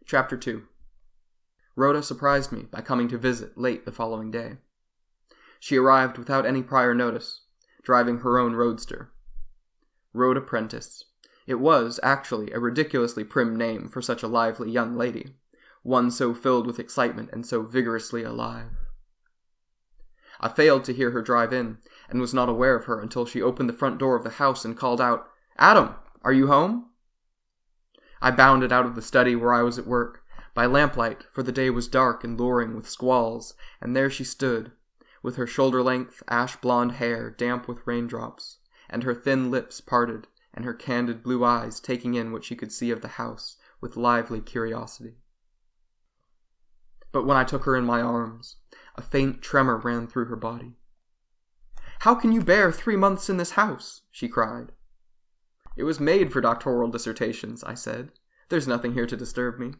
Chapter 2. Rhoda surprised me by coming to visit late the following day. She arrived without any prior notice, driving her own roadster. Rhoda Prentice. It was, actually, a ridiculously prim name for such a lively young lady, one so filled with excitement and so vigorously alive. I failed to hear her drive in, and was not aware of her until she opened the front door of the house and called out, "Adam, are you home?" I bounded out of the study where I was at work, by lamplight, for the day was dark and luring with squalls, and there she stood, with her shoulder-length, ash-blonde hair damp with raindrops, and her thin lips parted, and her candid blue eyes taking in what she could see of the house with lively curiosity. But when I took her in my arms, a faint tremor ran through her body. "How can you bear 3 months in this house?" she cried. "It was made for doctoral dissertations," I said. "There's nothing here to disturb me."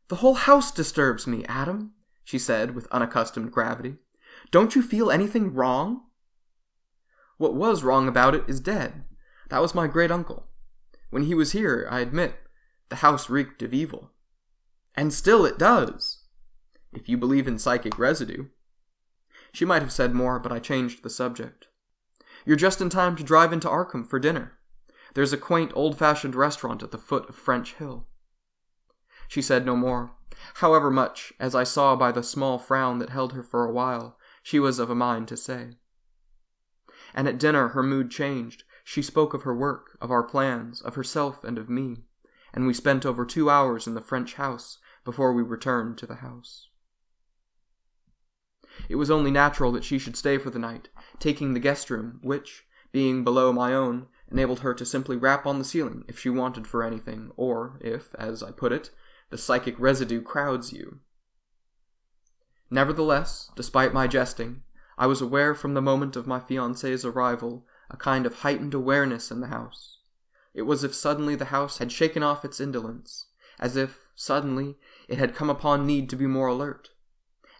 "The whole house disturbs me, Adam," she said with unaccustomed gravity. "Don't you feel anything wrong?" "What was wrong about it is dead. That was my great-uncle. When he was here, I admit, the house reeked of evil. And still it does, if you believe in psychic residue." She might have said more, but I changed the subject. "You're just in time to drive into Arkham for dinner. There's a quaint, old-fashioned restaurant at the foot of French Hill." She said no more, however much, as I saw by the small frown that held her for a while, she was of a mind to say. And at dinner her mood changed. She spoke of her work, of our plans, of herself and of me, and we spent over 2 hours in the French house before we returned to the house. It was only natural that she should stay for the night, taking the guest room, which, being below my own, enabled her to simply rap on the ceiling if she wanted for anything, or if, as I put it, the psychic residue crowds you. Nevertheless, despite my jesting, I was aware from the moment of my fiancée's arrival a kind of heightened awareness in the house. It was as if suddenly the house had shaken off its indolence, as if, suddenly, it had come upon need to be more alert,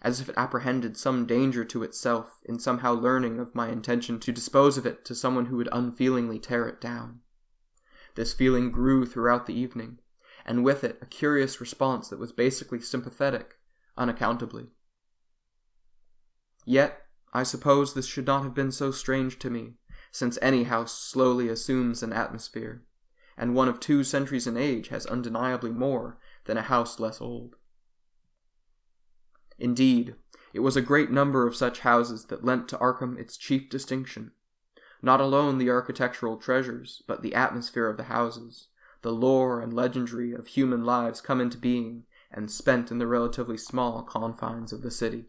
as if it apprehended some danger to itself in somehow learning of my intention to dispose of it to someone who would unfeelingly tear it down. This feeling grew throughout the evening, and with it a curious response that was basically sympathetic, unaccountably. Yet, I suppose this should not have been so strange to me, since any house slowly assumes an atmosphere, and one of 2 centuries in age has undeniably more than a house less old. Indeed, it was a great number of such houses that lent to Arkham its chief distinction. Not alone the architectural treasures, but the atmosphere of the houses, the lore and legendary of human lives come into being and spent in the relatively small confines of the city.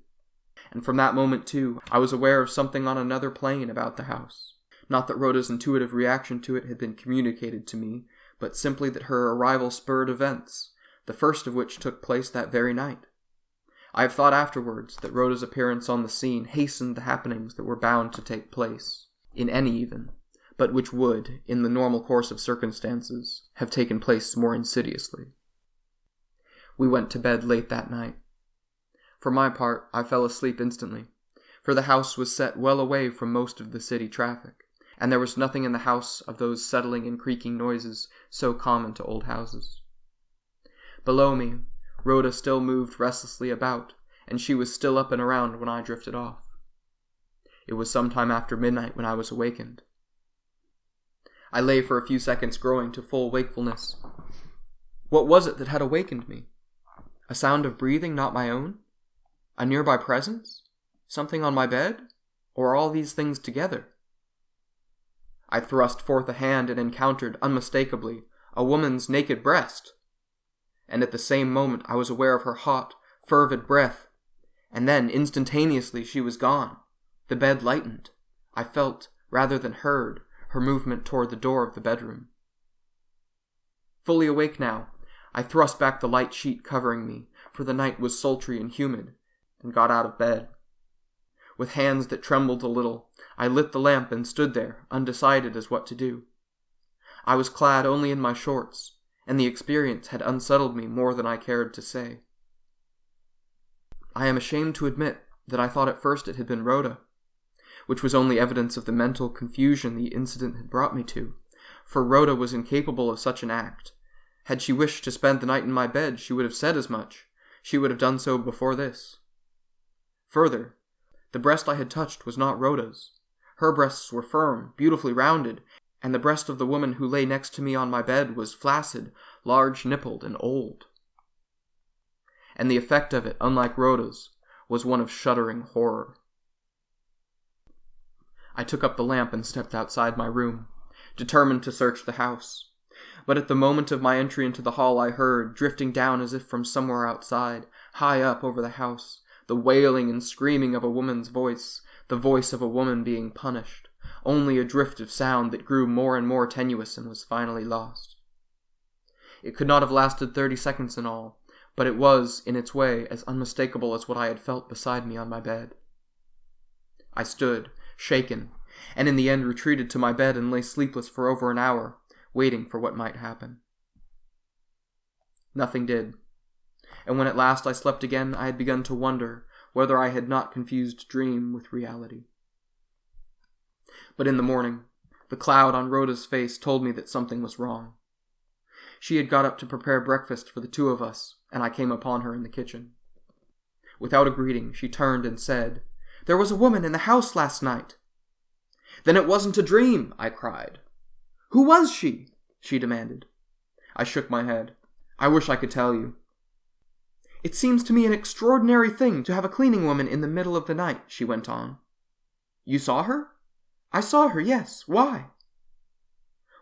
And from that moment, too, I was aware of something on another plane about the house. Not that Rhoda's intuitive reaction to it had been communicated to me, but simply that her arrival spurred events, the first of which took place that very night. I have thought afterwards that Rhoda's appearance on the scene hastened the happenings that were bound to take place, in any even, but which would, in the normal course of circumstances, have taken place more insidiously. We went to bed late that night. For my part, I fell asleep instantly, for the house was set well away from most of the city traffic, and there was nothing in the house of those settling and creaking noises so common to old houses. Below me, Rhoda still moved restlessly about, and she was still up and around when I drifted off. It was some time after midnight when I was awakened. I lay for a few seconds growing to full wakefulness. What was it that had awakened me? A sound of breathing not my own? A nearby presence? Something on my bed? Or all these things together? I thrust forth a hand and encountered, unmistakably, a woman's naked breast. And at the same moment I was aware of her hot, fervid breath, and then, instantaneously, she was gone. The bed lightened. I felt, rather than heard, her movement toward the door of the bedroom. Fully awake now, I thrust back the light sheet covering me, for the night was sultry and humid, and got out of bed. With hands that trembled a little, I lit the lamp and stood there, undecided as what to do. I was clad only in my shorts, and the experience had unsettled me more than I cared to say. I am ashamed to admit that I thought at first it had been Rhoda, which was only evidence of the mental confusion the incident had brought me to, for Rhoda was incapable of such an act, Had she wished to spend the night in my bed, she would have said as much. She would have done so before this. Further, the breast I had touched was not Rhoda's. Her breasts were firm, beautifully rounded, and the breast of the woman who lay next to me on my bed was flaccid, large-nippled, and old. And the effect of it, unlike Rhoda's, was one of shuddering horror. I took up the lamp and stepped outside my room, determined to search the house. But at the moment of my entry into the hall I heard, drifting down as if from somewhere outside, high up over the house, the wailing and screaming of a woman's voice, the voice of a woman being punished, only a drift of sound that grew more and more tenuous and was finally lost. It could not have lasted 30 seconds in all, but it was, in its way, as unmistakable as what I had felt beside me on my bed. I stood, shaken, and in the end retreated to my bed and lay sleepless for over an hour, waiting for what might happen. Nothing did, and when at last I slept again, I had begun to wonder whether I had not confused dream with reality. But in the morning, the cloud on Rhoda's face told me that something was wrong. She had got up to prepare breakfast for the two of us, and I came upon her in the kitchen. Without a greeting, she turned and said, "There was a woman in the house last night." "Then it wasn't a dream," I cried. "Who was she?" she demanded. I shook my head. "I wish I could tell you." "It seems to me an extraordinary thing to have a cleaning woman in the middle of the night," she went on. "You saw her?" "I saw her, yes. Why?"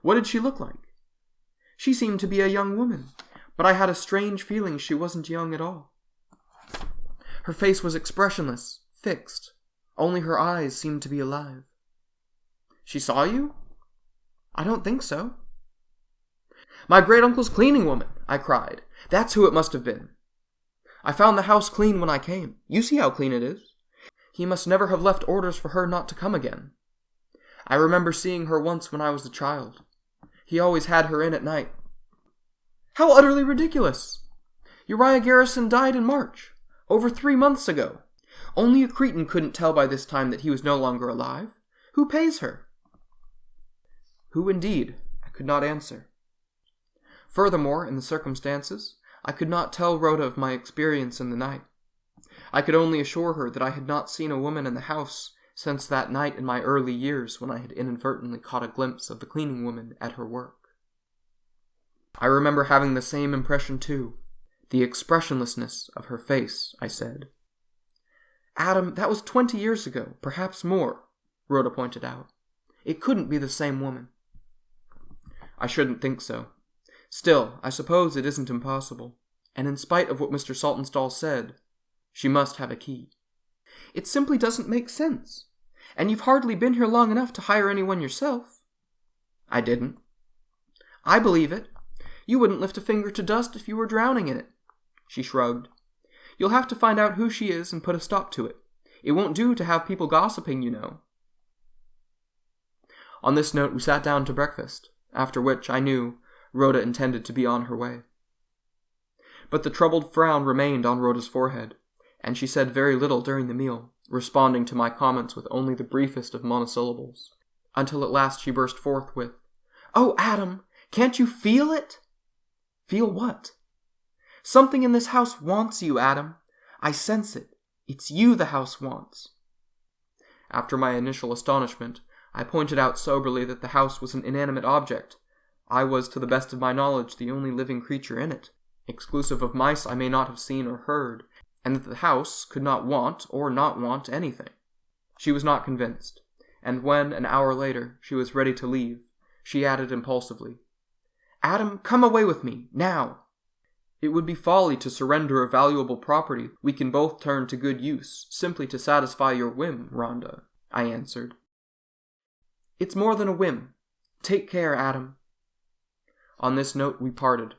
"What did she look like?" "She seemed to be a young woman, but I had a strange feeling she wasn't young at all. Her face was expressionless, fixed. Only her eyes seemed to be alive." "She saw you?" "I don't think so." "My great-uncle's cleaning woman!" I cried. "That's who it must have been. I found the house clean when I came. You see how clean it is. He must never have left orders for her not to come again. I remember seeing her once when I was a child. He always had her in at night." "How utterly ridiculous! Uriah Garrison died in March, over 3 months ago. Only a cretin couldn't tell by this time that he was no longer alive. Who pays her?" Who indeed? I could not answer. Furthermore, in the circumstances, I could not tell Rhoda of my experience in the night. I could only assure her that I had not seen a woman in the house since that night in my early years when I had inadvertently caught a glimpse of the cleaning woman at her work. I remember having the same impression too, the expressionlessness of her face, I said. "Adam, that was 20 years ago, perhaps more," Rhoda pointed out. "It couldn't be the same woman." "I shouldn't think so. Still, I suppose it isn't impossible, and in spite of what Mr. Saltonstall said, she must have a key." "It simply doesn't make sense. And you've hardly been here long enough to hire anyone yourself." "I didn't." "I believe it. You wouldn't lift a finger to dust if you were drowning in it." She shrugged. "You'll have to find out who she is and put a stop to it. It won't do to have people gossiping, you know." On this note, we sat down to breakfast, after which, I knew, Rhoda intended to be on her way. But the troubled frown remained on Rhoda's forehead, and she said very little during the meal, responding to my comments with only the briefest of monosyllables, until at last she burst forth with, "Oh, Adam, can't you feel it?" "Feel what?" "Something in this house wants you, Adam. I sense it. It's you the house wants." After my initial astonishment, I pointed out soberly that the house was an inanimate object. I was, to the best of my knowledge, the only living creature in it. Exclusive of mice I may not have seen or heard, and that the house could not want or not want anything. She was not convinced, and when, an hour later, she was ready to leave, she added impulsively, "Adam, come away with me, now." "It would be folly to surrender a valuable property we can both turn to good use, simply to satisfy your whim, Rhonda," I answered. "It's more than a whim. Take care, Adam." On this note we parted,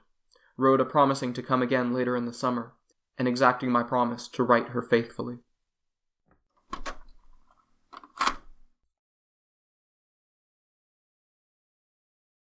Rhoda promising to come again later in the summer, and exacting my promise to write her faithfully.